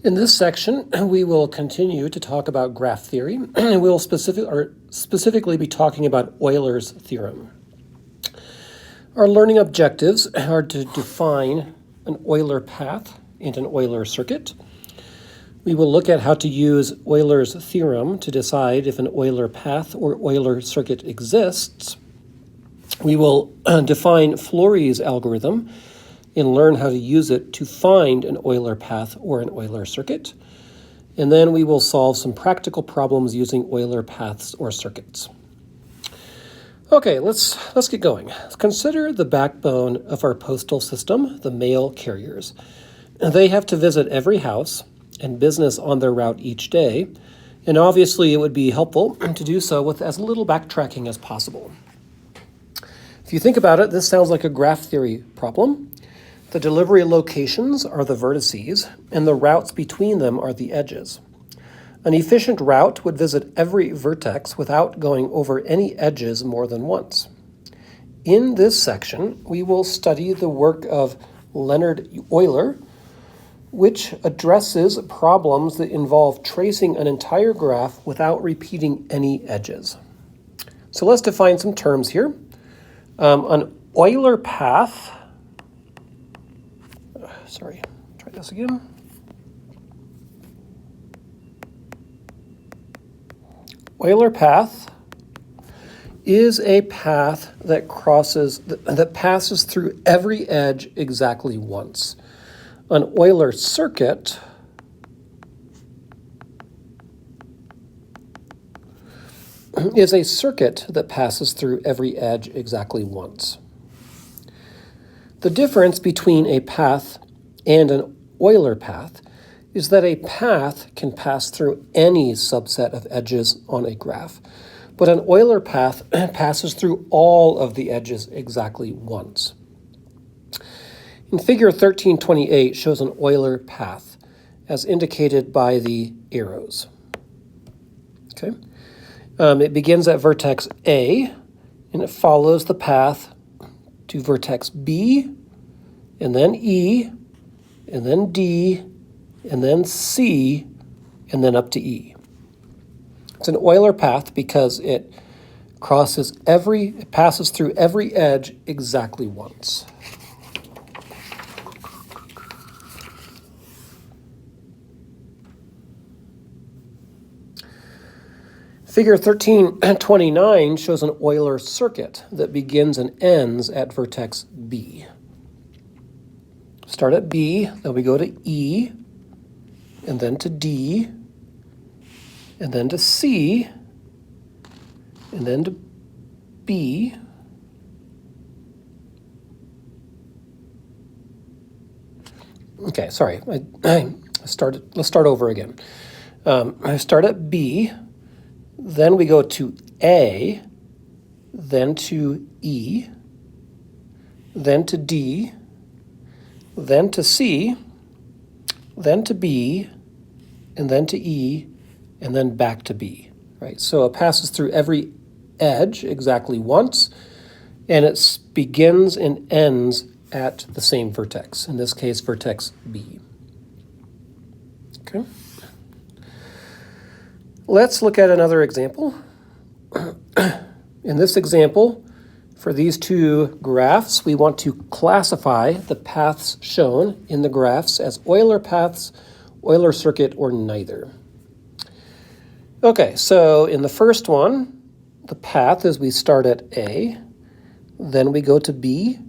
In this section, we will continue to talk about graph theory, and we will specifically be talking about Euler's theorem. Our learning objectives are to define an Euler path and an Euler circuit. We will look at how to use Euler's theorem to decide if an Euler path or Euler circuit exists. We will define Flory's algorithm and learn how to use it to find an Euler path or an Euler circuit. And then we will solve some practical problems using Euler paths or circuits. Okay, let's get going. Consider the backbone of our postal system, the mail carriers. They have to visit every house and business on their route each day, and obviously it would be helpful to do so with as little backtracking as possible. If you think about it, this sounds like a graph theory problem. The delivery locations are the vertices, and the routes between them are the edges. An efficient route would visit every vertex without going over any edges more than once. In this section, we will study the work of Leonhard Euler, which addresses problems that involve tracing an entire graph without repeating any edges. So let's define some terms here. An Euler path, try this again. Euler path is a path that passes through every edge exactly once. An Euler circuit is a circuit that passes through every edge exactly once. The difference between a path and an Euler path is that a path can pass through any subset of edges on a graph, but an Euler path passes through all of the edges exactly once. In figure 1328 shows an Euler path as indicated by the arrows. Okay. It begins at vertex A, and it follows the path to vertex B, and then E, and then D, and then C, and then up to E. It's an Euler path because it passes through every edge exactly once. Figure 1329 shows an Euler circuit that begins and ends at vertex B. Start at B, then we go to E, and then to D, and then to C, and then to B, okay, sorry, let's start over again. I start at B, then we go to A, then to E, then to D, then to C, then to B, and then to E, and then back to B, right? So it passes through every edge exactly once, and it begins and ends at the same vertex, in this case, vertex B. Okay. Let's look at another example. In this example, for these two graphs, we want to classify the paths shown in the graphs as Euler paths, Euler circuit, or neither. Okay, so in the first one, the path is we start at A, then we go to B,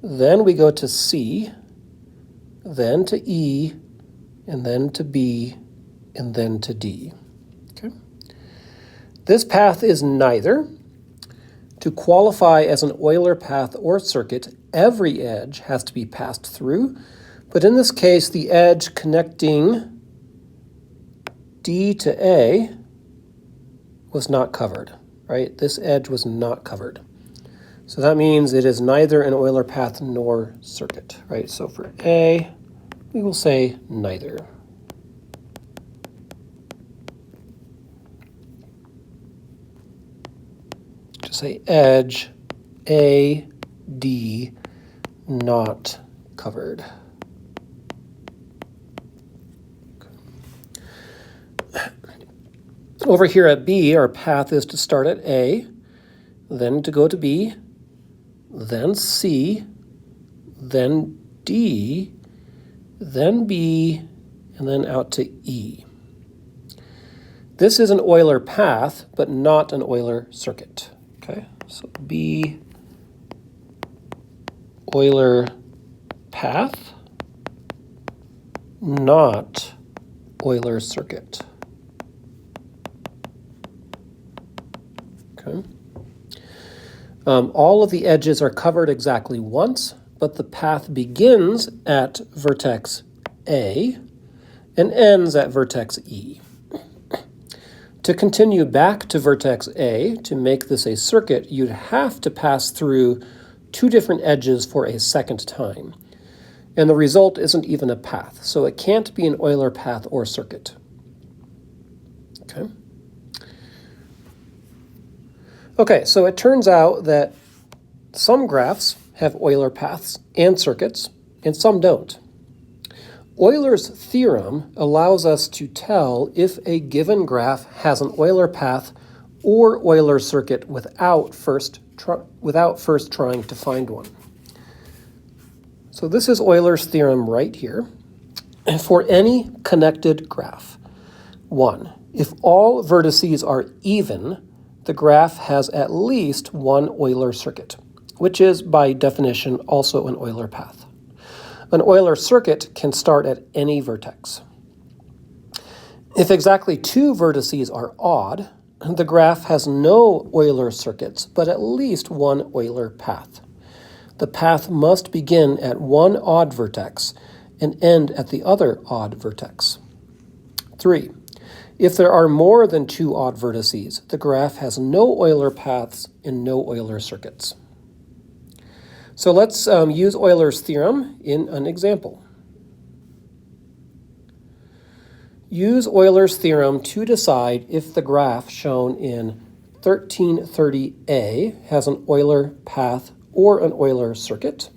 then we go to C, then to E, and then to B, and then to D. Okay. This path is neither. To qualify as an Euler path or circuit, every edge has to be passed through, but in this case, the edge connecting D to A was not covered, right? This edge was not covered. So that means it is neither an Euler path nor circuit, right? So for A, we will say neither. To say edge A, D, not covered. Over here at B, our path is to start at A, then to go to B, then C, then D, then B, and then out to E. This is an Euler path, but not an Euler circuit. Okay, so B, Euler path, not Euler circuit. Okay. All of the edges are covered exactly once, but the path begins at vertex A and ends at vertex E. To continue back to vertex A, to make this a circuit, you'd have to pass through two different edges for a second time. And the result isn't even a path, so it can't be an Euler path or circuit. Okay. Okay, so it turns out that some graphs have Euler paths and circuits, and some don't. Euler's theorem allows us to tell if a given graph has an Euler path or Euler circuit without first trying to find one. So this is Euler's theorem right here. For any connected graph, 1, if all vertices are even, the graph has at least one Euler circuit, which is by definition also an Euler path. An Euler circuit can start at any vertex. If exactly two vertices are odd, the graph has no Euler circuits, but at least one Euler path. The path must begin at one odd vertex and end at the other odd vertex. 3. If there are more than two odd vertices, the graph has no Euler paths and no Euler circuits. So let's use Euler's theorem in an example. Use Euler's theorem to decide if the graph shown in 1330a has an Euler path or an Euler circuit.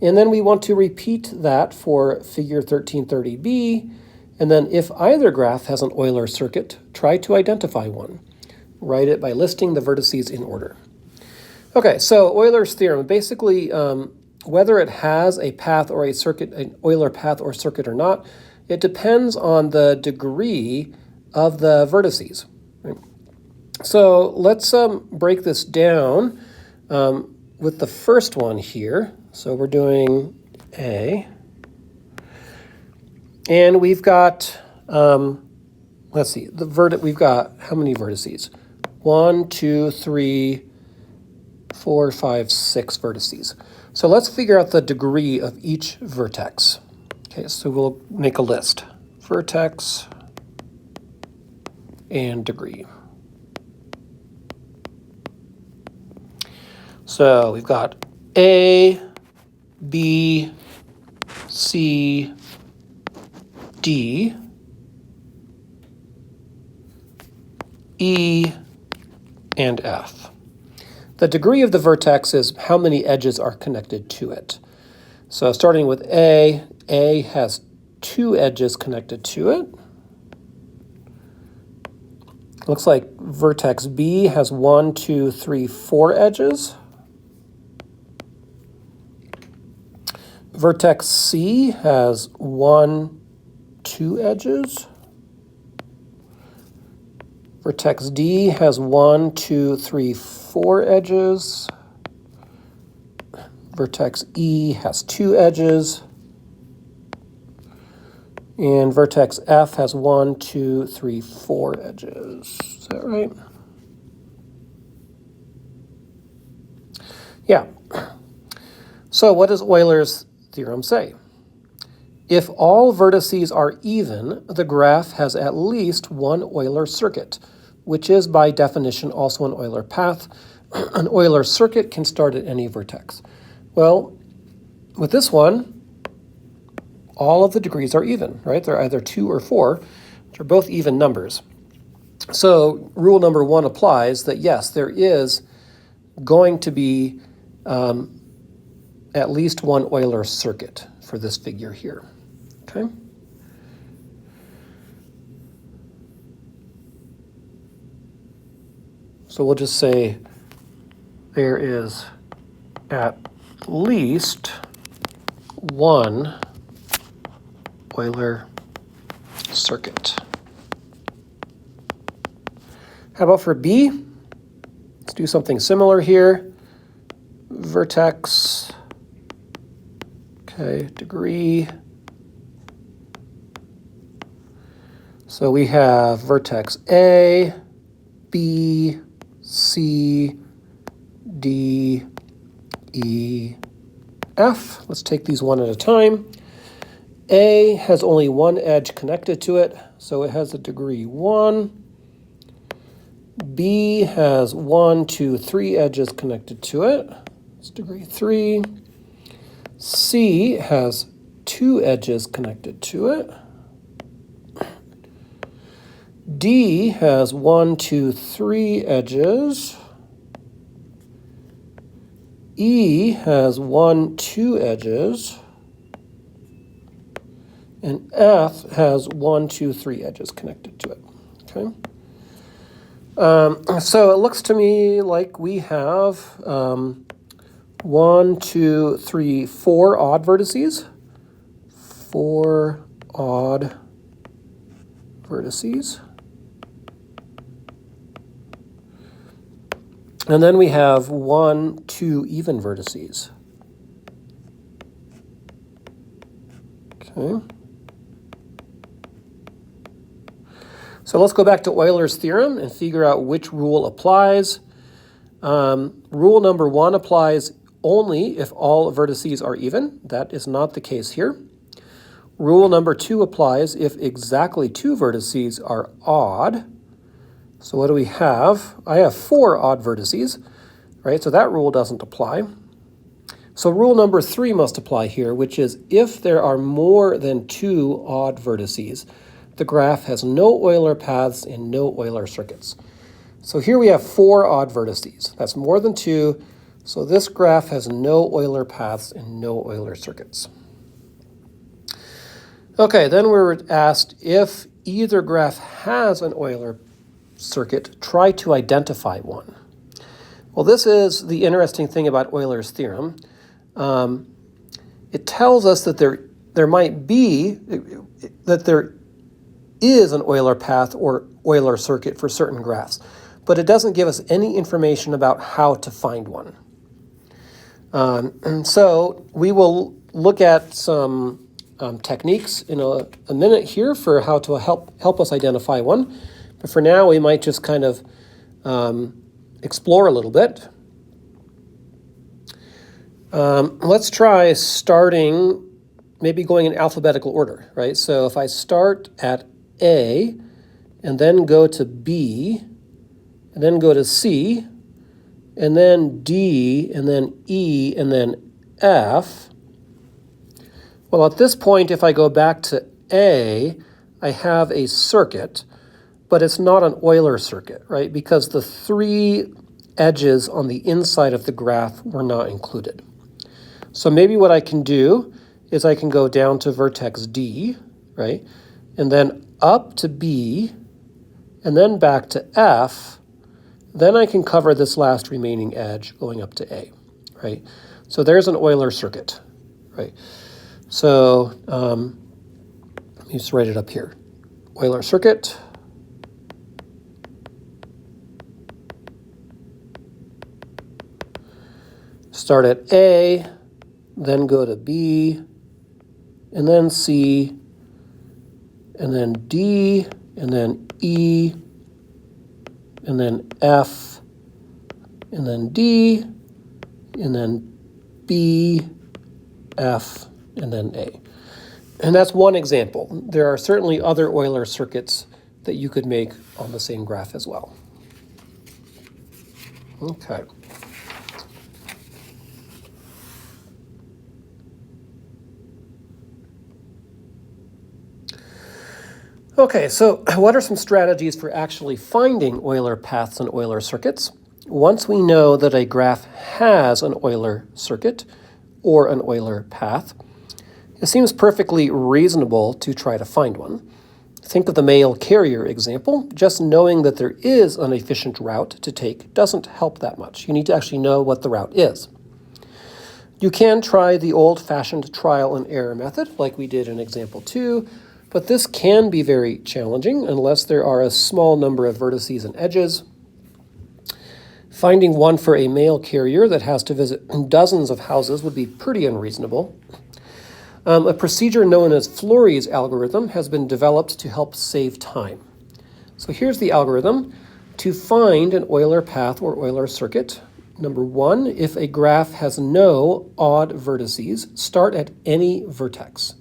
And then we want to repeat that for figure 1330b. And then if either graph has an Euler circuit, try to identify one. Write it by listing the vertices in order. Okay, so Euler's theorem, basically whether it has a path or a circuit, an Euler path or circuit or not, it depends on the degree of the vertices. Right? So let's break this down with the first one here. So we're doing A. And we've got, let's see, we've got how many vertices? 1, 2, 3, 4, 5, 6 vertices. So let's figure out the degree of each vertex. Okay, so we'll make a list. Vertex and degree. So we've got A, B, C, D, E, and F. The degree of the vertex is how many edges are connected to it. So starting with A has 2 edges connected to it. Looks like vertex B has 1, 2, 3, 4 edges. Vertex C has 1, 2 edges. Vertex D has 1, 2, 3, 4 edges. Vertex E has 2 edges. And vertex F has 1, 2, 3, 4 edges. Is that right? Yeah. So what does Euler's theorem say? If all vertices are even, the graph has at least one Euler circuit, which is by definition also an Euler path. An Euler circuit can start at any vertex. Well, with this one, all of the degrees are even, right? They're either 2 or 4, which are both even numbers. So rule number 1 applies that yes, there is going to be at least one Euler circuit for this figure here, okay? So we'll just say there is at least one Euler circuit. How about for B? Let's do something similar here. Vertex, okay, degree. So we have vertex A, B, C, D, E, F. Let's take these one at a time. A has only one edge connected to it, so it has a degree 1. B has 1, 2, 3 edges connected to it. It's degree 3. C has 2 edges connected to it. D has 1, 2, 3 edges. E has 1, 2 edges. And F has 1, 2, 3 edges connected to it. Okay. So it looks to me like we have 1, 2, 3, 4 odd vertices. 4 odd vertices. And then we have 1, 2 even vertices. Okay. So let's go back to Euler's theorem and figure out which rule applies. Rule number 1 applies only if all vertices are even. That is not the case here. Rule number 2 applies if exactly 2 vertices are odd. So what do we have? I have 4 odd vertices, right? So that rule doesn't apply. So rule number 3 must apply here, which is if there are more than 2 odd vertices, the graph has no Euler paths and no Euler circuits. So here we have 4 odd vertices. That's more than 2. So this graph has no Euler paths and no Euler circuits. Okay, then we're asked if either graph has an Euler circuit, try to identify one. Well, this is the interesting thing about Euler's theorem. It tells us that there might be, that there is an Euler path or Euler circuit for certain graphs, but it doesn't give us any information about how to find one. And so we will look at some techniques in a minute here for how to help us identify one. But for now, we might just kind of explore a little bit. Let's try starting, maybe going in alphabetical order, right? So if I start at A, and then go to B, and then go to C, and then D, and then E, and then F. Well, at this point, if I go back to A, I have a circuit, but it's not an Euler circuit, right? Because the 3 edges on the inside of the graph were not included. So maybe what I can do is I can go down to vertex D, right? And then up to B, and then back to F. Then I can cover this last remaining edge going up to A, right? So there's an Euler circuit, right? So let me just write it up here. Euler circuit. Start at A, then go to B, and then C, and then D, and then E, and then F, and then D, and then B, F, and then A. And that's one example. There are certainly other Euler circuits that you could make on the same graph as well. Okay. Okay, so what are some strategies for actually finding Euler paths and Euler circuits? Once we know that a graph has an Euler circuit or an Euler path, it seems perfectly reasonable to try to find one. Think of the mail carrier example. Just knowing that there is an efficient route to take doesn't help that much. You need to actually know what the route is. You can try the old-fashioned trial and error method, like we did in example 2, but this can be very challenging unless there are a small number of vertices and edges. Finding one for a mail carrier that has to visit dozens of houses would be pretty unreasonable. A procedure known as Fleury's algorithm has been developed to help save time. So here's the algorithm. To find an Euler path or Euler circuit, number 1, if a graph has no odd vertices, start at any vertex.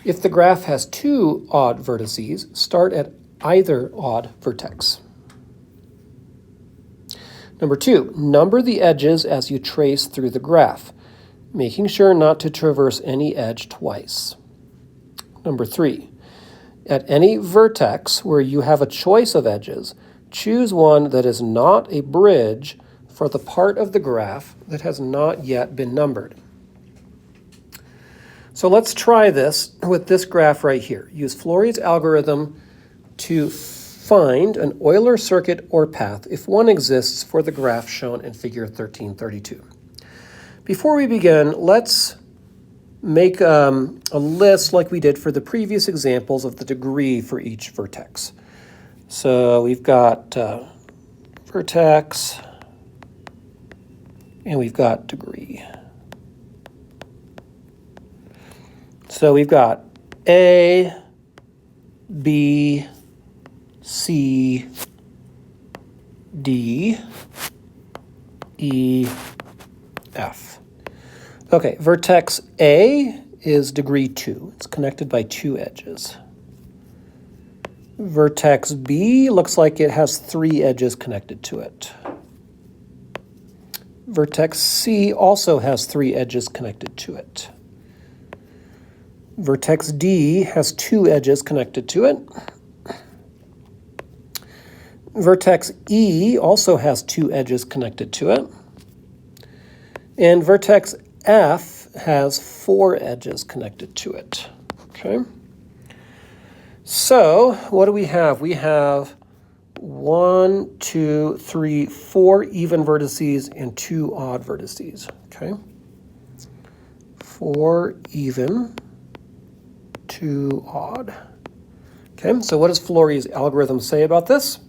If the graph has 2 odd vertices, start at either odd vertex. Number 2, number the edges as you trace through the graph, making sure not to traverse any edge twice. Number 3, at any vertex where you have a choice of edges, choose one that is not a bridge for the part of the graph that has not yet been numbered. So let's try this with this graph right here. Use Fleury's algorithm to find an Euler circuit or path if one exists for the graph shown in figure 1332. Before we begin, let's make a list like we did for the previous examples of the degree for each vertex. So we've got vertex, and we've got degree. So we've got A, B, C, D, E, F. Okay, vertex A is degree 2. It's connected by 2 edges. Vertex B looks like it has 3 edges connected to it. Vertex C also has 3 edges connected to it. Vertex D has 2 edges connected to it. Vertex E also has 2 edges connected to it. And vertex F has 4 edges connected to it. Okay. So what do we have? We have 1, 2, 3, 4 even vertices and 2 odd vertices. Okay. 4 even, 2 odd. Okay, so what does Fleury's algorithm say about this?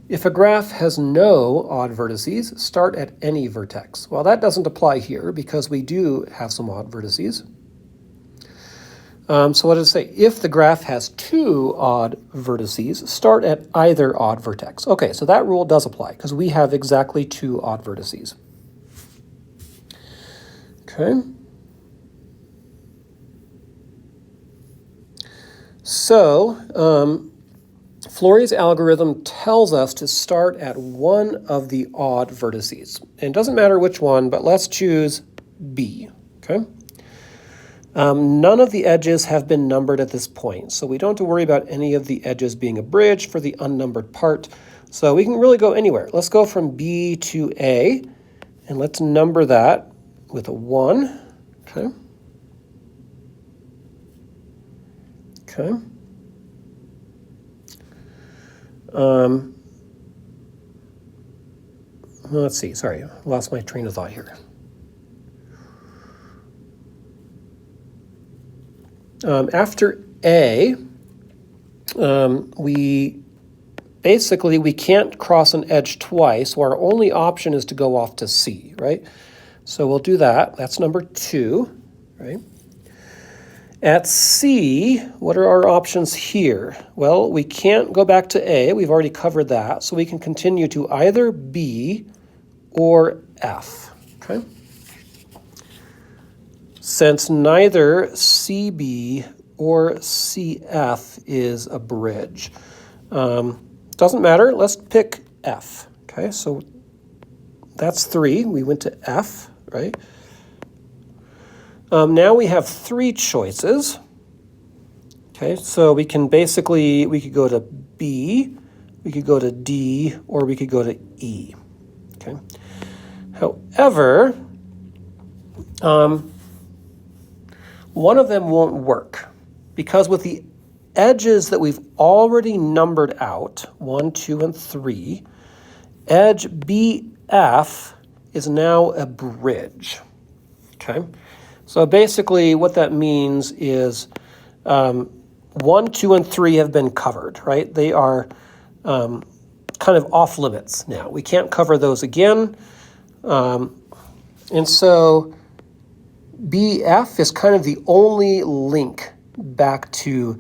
If a graph has no odd vertices, start at any vertex. Well, that doesn't apply here because we do have some odd vertices. So what does it say? If the graph has 2 odd vertices, start at either odd vertex. Okay, so that rule does apply because we have exactly 2 odd vertices. Okay. So, Fleury's algorithm tells us to start at one of the odd vertices. And it doesn't matter which one, but let's choose B, okay? None of the edges have been numbered at this point, so we don't have to worry about any of the edges being a bridge for the unnumbered part. So we can really go anywhere. Let's go from B to A, and let's number that with a 1, okay? Okay. Let's see, sorry, I lost my train of thought here. After A, we can't cross an edge twice, so our only option is to go off to C, right? So we'll do that. That's number 2, right? At C, what are our options here? Well, we can't go back to A. We've already covered that. So we can continue to either B or F, okay? Since neither CB or CF is a bridge, doesn't matter. Let's pick F, okay? So that's 3. We went to F, right? Now we have 3 choices. Okay, so we could go to B, we could go to D, or we could go to E. Okay. However, one of them won't work because with the edges that we've already numbered out, 1, 2, and 3, edge BF is now a bridge, okay? So basically what that means is 1, 2, and 3 have been covered, right? They are kind of off limits now. We can't cover those again. And so BF is kind of the only link back to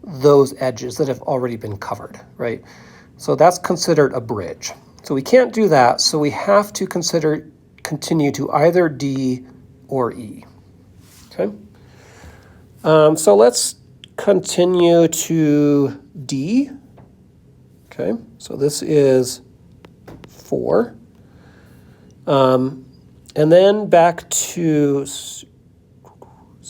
those edges that have already been covered, right? So that's considered a bridge. So we can't do that, so we have to continue to either D or E, okay? So let's continue to D, okay? So this is 4. And then back to, so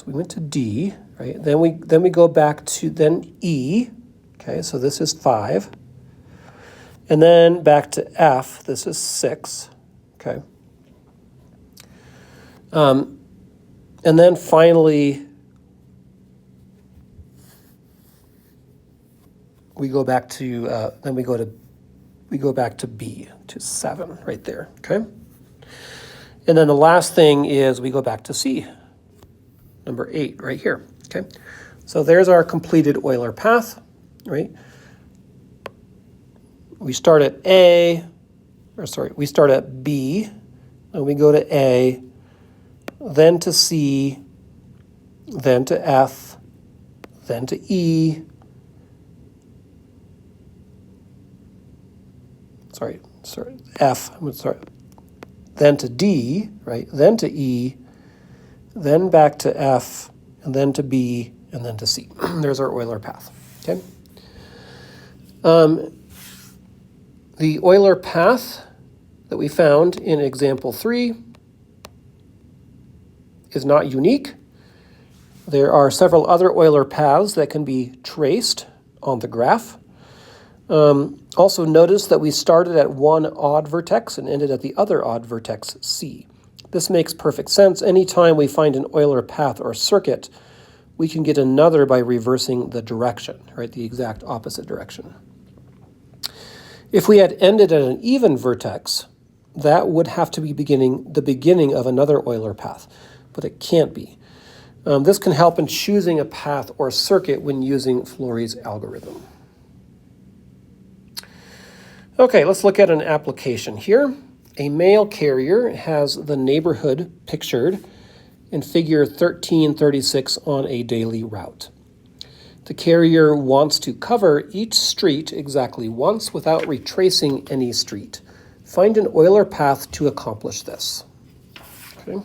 we went to D, right? Then we go back to E, okay? So this is 5. And then back to F, this is 6, okay? And then finally, we go back to, we go back to B, to 7, right there, okay? And then the last thing is we go back to C, number 8, right here, okay? So there's our completed Euler path, right? We start at we start at B, and we go to A, then to C, then to F, then to E, F, then to D, right? Then to E, then back to F, and then to B, and then to C. There's our Euler path, okay? The Euler path that we found in example 3 is not unique. There are several other Euler paths that can be traced on the graph. Also notice that we started at one odd vertex and ended at the other odd vertex, C. This makes perfect sense. Anytime we find an Euler path or circuit, we can get another by reversing the direction, right? The exact opposite direction. If we had ended at an even vertex, that would have to be the beginning of another Euler path, but it can't be. This can help in choosing a path or circuit when using Flory's algorithm. Okay, let's look at an application here. A mail carrier has the neighborhood pictured in figure 1336 on a daily route. The carrier wants to cover each street exactly once without retracing any street. Find an Euler path to accomplish this. Okay.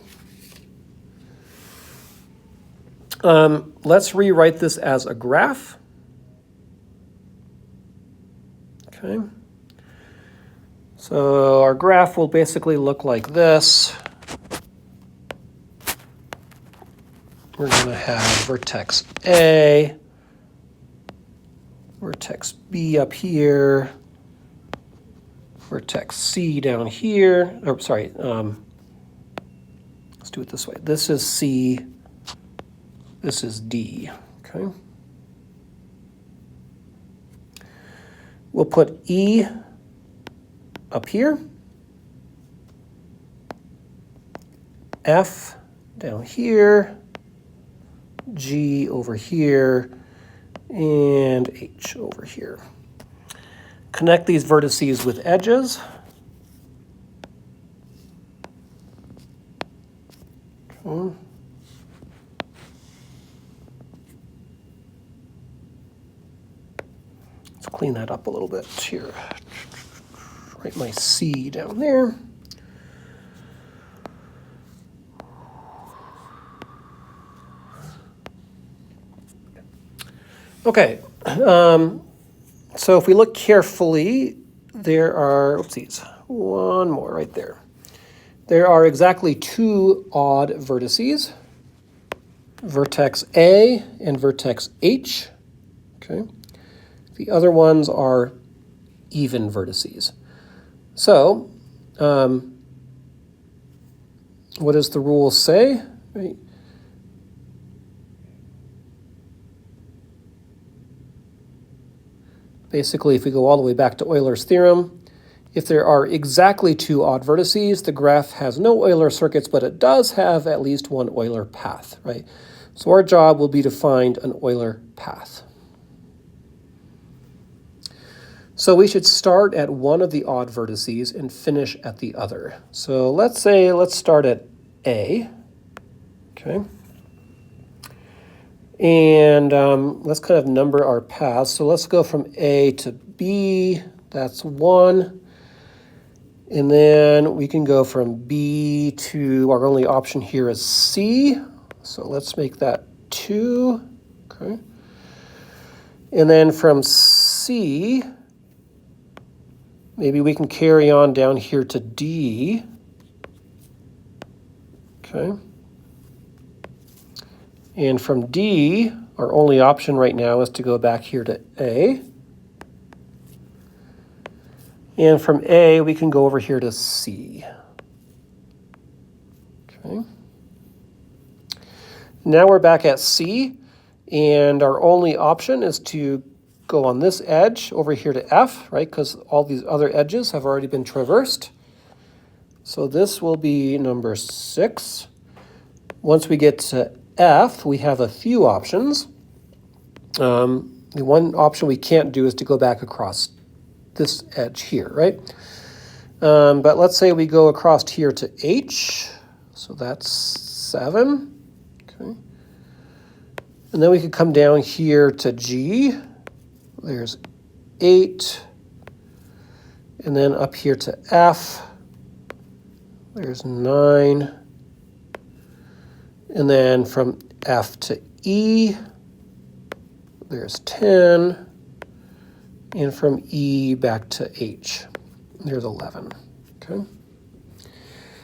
Let's rewrite this as a graph. Okay. So our graph will basically look like this. We're going to have vertex A, vertex B up here, vertex C down here. Oh, sorry. Let's do it this way. This is C. This is D. Okay. We'll put E up here, F down here, G over here, and H over here. Connect these vertices with edges. Okay. Let's clean that up a little bit here. Write my C down there. Okay, so if we look carefully, there are, oopsies, one more right there. There are exactly two odd vertices, vertex A and vertex H, okay? The other ones are even vertices. So, what does the rule say? Right? Basically, if we go all the way back to Euler's theorem, if there are exactly two odd vertices, the graph has no Euler circuits, but it does have at least one Euler path, right? So our job will be to find an Euler path. So we should start at one of the odd vertices and finish at the other. So let's start at A, okay? And let's kind of number our paths. So let's go from A to B, that's 1. And then we can go from B to, our only option here is C. So let's make that 2, okay? And then from C, maybe we can carry on down here to D, okay? And from D, our only option right now is to go back here to A. And from A, we can go over here to C. Okay. Now we're back at C, and our only option is to go on this edge over here to F, right? Because all these other edges have already been traversed. So this will be number 6. Once we get to F, we have a few options. The one option we can't do is to go back across this edge here, right? But let's say we go across here to H, so that's 7, okay? And then we could come down here to G, there's 8, and then up here to F, there's 9, and then from F to E, there's 10, and from E back to H, there's 11, okay?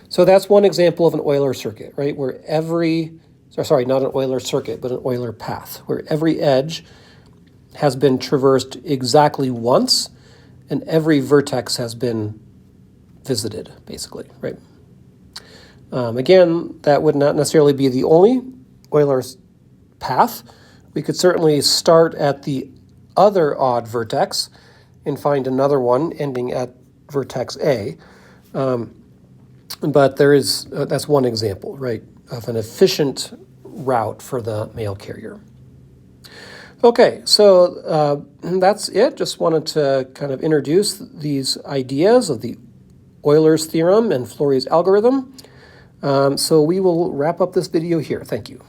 So that's one example of an Euler circuit, right? Where sorry, not an Euler circuit, but an Euler path, where every edge has been traversed exactly once, and every vertex has been visited, basically, right? Again, that would not necessarily be the only Euler path. We could certainly start at the other odd vertex and find another one ending at vertex A. But there is, that's one example, right, of an efficient route for the mail carrier. Okay, so that's it. Just wanted to kind of introduce these ideas of the Euler's theorem and Flory's algorithm. So we will wrap up this video here. Thank you.